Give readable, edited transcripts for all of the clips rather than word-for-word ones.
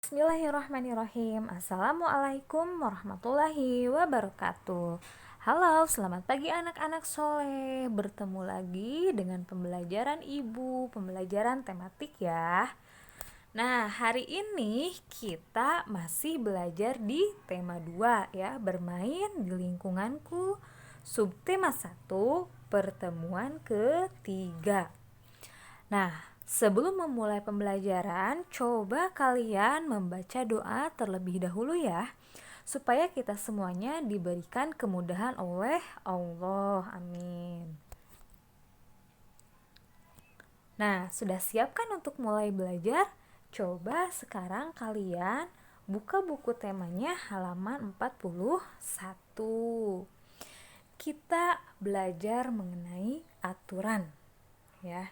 Bismillahirrahmanirrahim. Assalamualaikum warahmatullahi wabarakatuh. Halo, selamat pagi anak-anak soleh. Bertemu lagi dengan pembelajaran ibu, pembelajaran tematik ya. Nah, hari ini kita masih belajar di tema 2 ya, bermain di lingkunganku, subtema 1, pertemuan ketiga. Nah, sebelum memulai pembelajaran, coba kalian membaca doa terlebih dahulu ya, supaya kita semuanya diberikan kemudahan oleh Allah. Amin. Nah, sudah siapkan untuk mulai belajar? Coba sekarang kalian buka buku temanya halaman 41. Kita belajar mengenai aturan ya.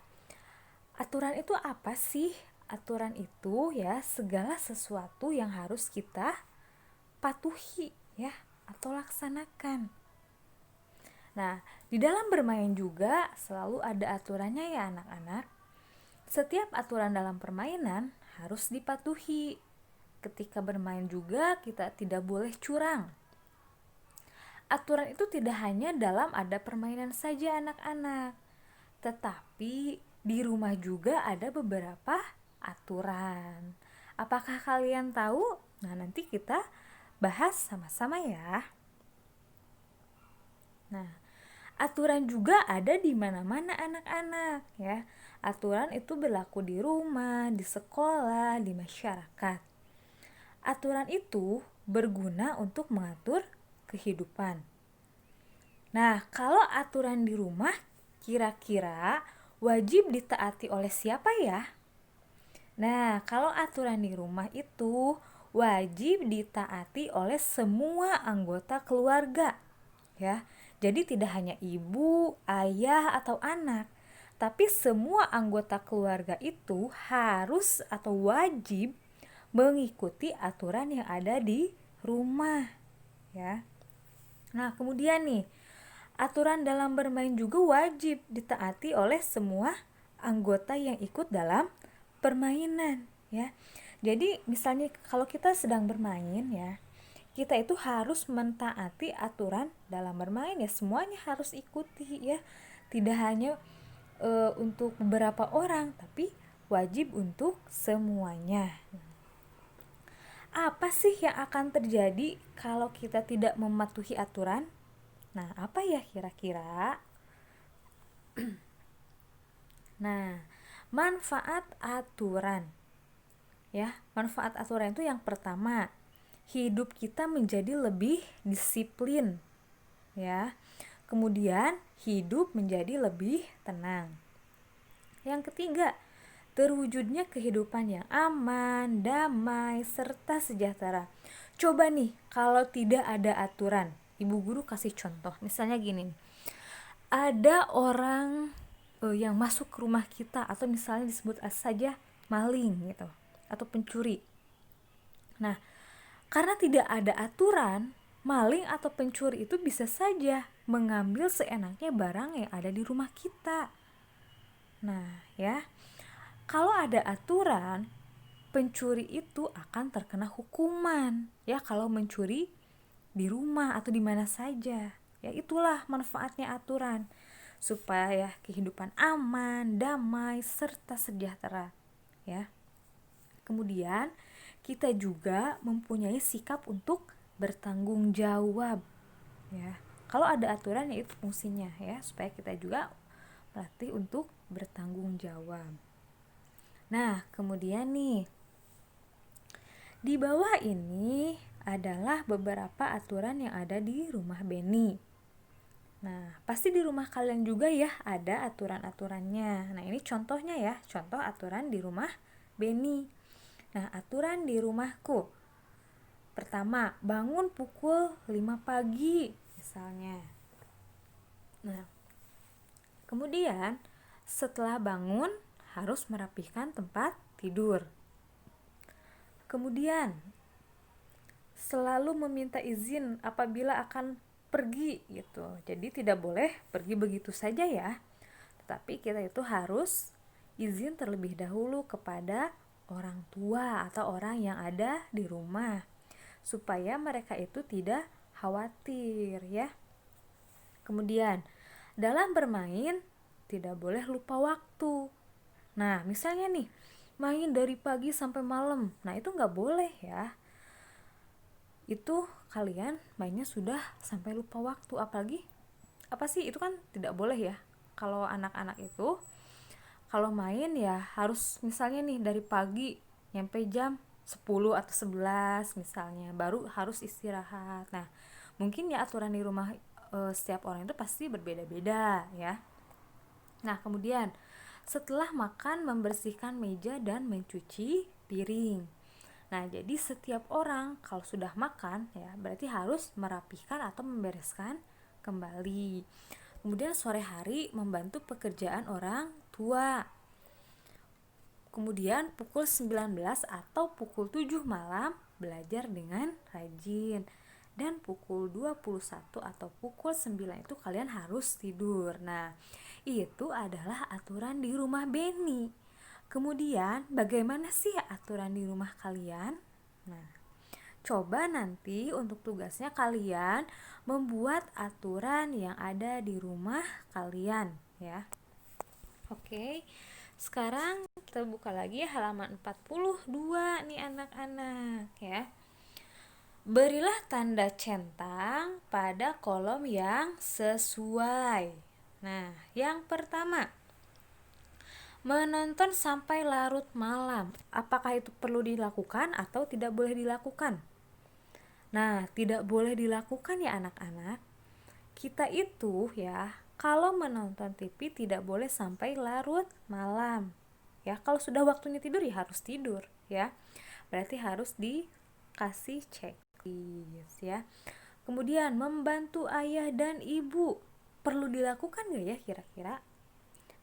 Aturan itu apa sih? Aturan itu ya segala sesuatu yang harus kita patuhi ya atau laksanakan. Nah, di dalam bermain juga selalu ada aturannya ya anak-anak. Setiap aturan dalam permainan harus dipatuhi. Ketika bermain juga kita tidak boleh curang. Aturan itu tidak hanya dalam ada permainan saja anak-anak, tetapi di rumah juga ada beberapa aturan. Apakah kalian tahu? Nah, nanti kita bahas sama-sama ya. Nah, aturan juga ada di mana-mana anak-anak ya. Aturan itu berlaku di rumah, di sekolah, di masyarakat. Aturan itu berguna untuk mengatur kehidupan. Nah, kalau aturan di rumah kira-kira wajib ditaati oleh siapa ya? Nah, kalau aturan di rumah itu wajib ditaati oleh semua anggota keluarga ya. Jadi tidak hanya ibu, ayah, atau anak, tapi semua anggota keluarga itu harus atau wajib mengikuti aturan yang ada di rumah ya. Nah, kemudian nih, aturan dalam bermain juga wajib ditaati oleh semua anggota yang ikut dalam permainan ya. Jadi misalnya kalau kita sedang bermain ya, kita itu harus mentaati aturan dalam bermain ya, semuanya harus ikuti ya. Tidak hanya untuk beberapa orang, tapi wajib untuk semuanya. Apa sih yang akan terjadi kalau kita tidak mematuhi aturan? Nah, apa ya kira-kira? Nah, manfaat aturan. Ya, manfaat aturan itu yang pertama, hidup kita menjadi lebih disiplin. Ya. Kemudian, hidup menjadi lebih tenang. Yang ketiga, terwujudnya kehidupan yang aman, damai, serta sejahtera. Coba nih, kalau tidak ada aturan, ibu guru kasih contoh. Misalnya gini, ada orang yang masuk ke rumah kita, atau misalnya disebut saja maling gitu, atau pencuri. Nah, karena tidak ada aturan, maling atau pencuri itu bisa saja mengambil seenaknya barang yang ada di rumah kita. Nah, ya, kalau ada aturan, pencuri itu akan terkena hukuman. Ya, kalau mencuri di rumah atau di mana saja. Ya, itulah manfaatnya aturan, supaya kehidupan aman, damai, serta sejahtera. Ya. Kemudian kita juga mempunyai sikap untuk bertanggung jawab ya. Kalau ada aturan ya itu fungsinya ya, supaya kita juga melatih untuk bertanggung jawab. Nah, kemudian nih, di bawah ini adalah beberapa aturan yang ada di rumah Beni. Nah, pasti di rumah kalian juga ya ada aturan-aturannya. Nah, ini contohnya ya, contoh aturan di rumah Beni. Nah, aturan di rumahku. Pertama, bangun pukul 5 pagi misalnya. Nah, kemudian setelah bangun harus merapikan tempat tidur. Kemudian selalu meminta izin apabila akan pergi gitu. Jadi tidak boleh pergi begitu saja ya. Tetapi kita itu harus izin terlebih dahulu kepada orang tua atau orang yang ada di rumah, supaya mereka itu tidak khawatir ya. Kemudian, dalam bermain tidak boleh lupa waktu. Nah, misalnya nih, main dari pagi sampai malam, nah itu nggak boleh ya. Itu kalian mainnya sudah sampai lupa waktu, apalagi apa sih itu kan tidak boleh ya. Kalau anak-anak itu kalau main ya harus misalnya nih dari pagi nyampe jam 10 atau 11 misalnya baru harus istirahat. Nah, mungkin ya aturan di rumah setiap orang itu pasti berbeda-beda ya. Nah, kemudian setelah makan membersihkan meja dan mencuci piring. Nah, jadi setiap orang kalau sudah makan ya berarti harus merapikan atau membereskan kembali. Kemudian sore hari membantu pekerjaan orang tua. Kemudian pukul 19 atau pukul 7 malam belajar dengan rajin. Dan pukul 21 atau pukul 9 itu kalian harus tidur. Nah, itu adalah aturan di rumah Beni. Kemudian bagaimana sih aturan di rumah kalian? Nah, coba nanti untuk tugasnya kalian membuat aturan yang ada di rumah kalian ya. Oke. Sekarang kita buka lagi halaman 42 nih anak-anak ya. Berilah tanda centang pada kolom yang sesuai. Nah, yang pertama, menonton sampai larut malam. Apakah itu perlu dilakukan atau tidak boleh dilakukan? Nah, tidak boleh dilakukan ya anak-anak. Kita itu ya, kalau menonton TV tidak boleh sampai larut malam. Ya, kalau sudah waktunya tidur ya harus tidur ya. Berarti harus dikasih checklist ya. Kemudian membantu ayah dan ibu. Perlu dilakukan gak ya kira-kira?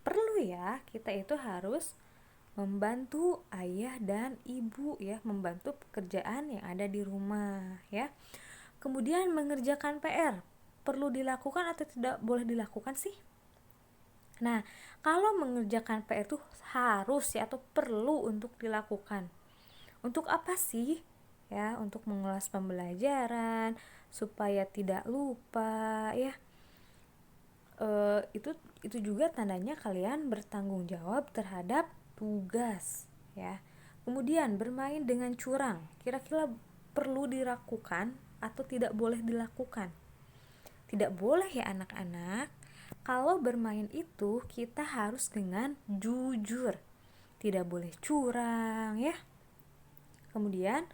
Perlu ya, kita itu harus membantu ayah dan ibu ya, membantu pekerjaan yang ada di rumah ya. Kemudian mengerjakan PR, perlu dilakukan atau tidak boleh dilakukan sih? Nah, kalau mengerjakan PR itu harus ya atau perlu untuk dilakukan. Untuk apa sih? Ya, untuk mengulas pembelajaran supaya tidak lupa ya. Itu juga tandanya kalian bertanggung jawab terhadap tugas ya. Kemudian bermain dengan curang, kira-kira perlu dilakukan atau tidak boleh dilakukan? Tidak boleh ya anak-anak. Kalau bermain itu kita harus dengan jujur, tidak boleh curang ya. Kemudian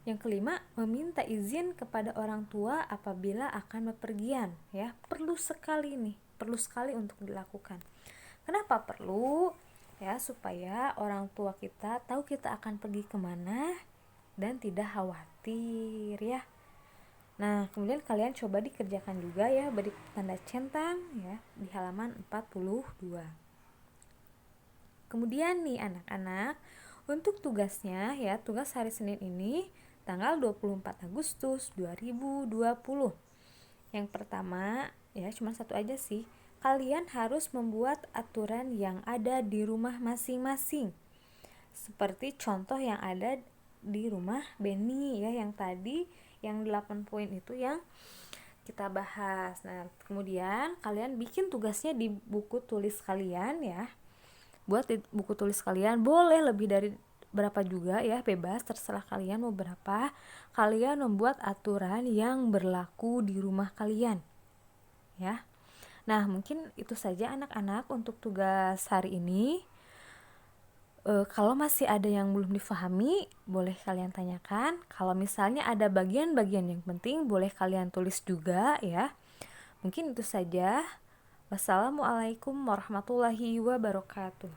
yang kelima, meminta izin kepada orang tua apabila akan bepergian ya. Perlu sekali untuk dilakukan. Kenapa perlu? Ya, supaya orang tua kita tahu kita akan pergi kemana dan tidak khawatir ya. Nah, kemudian kalian coba dikerjakan juga ya, beri tanda centang ya di halaman 42. Kemudian nih anak-anak, untuk tugasnya ya, tugas hari Senin ini tanggal 24 Agustus 2020. Yang pertama, ya cuma satu aja sih. Kalian harus membuat aturan yang ada di rumah masing-masing. Seperti contoh yang ada di rumah Beni ya, yang tadi yang 8 poin itu yang kita bahas. Nah, kemudian kalian bikin tugasnya di buku tulis kalian ya. Buat di buku tulis kalian boleh lebih dari berapa juga ya, bebas terserah kalian mau berapa. Kalian membuat aturan yang berlaku di rumah kalian ya. Nah, mungkin itu saja anak-anak untuk tugas hari ini. Kalau masih ada yang belum difahami, boleh kalian tanyakan. Kalau misalnya ada bagian-bagian yang penting, boleh kalian tulis juga ya. Mungkin itu saja. Wassalamualaikum warahmatullahi wabarakatuh.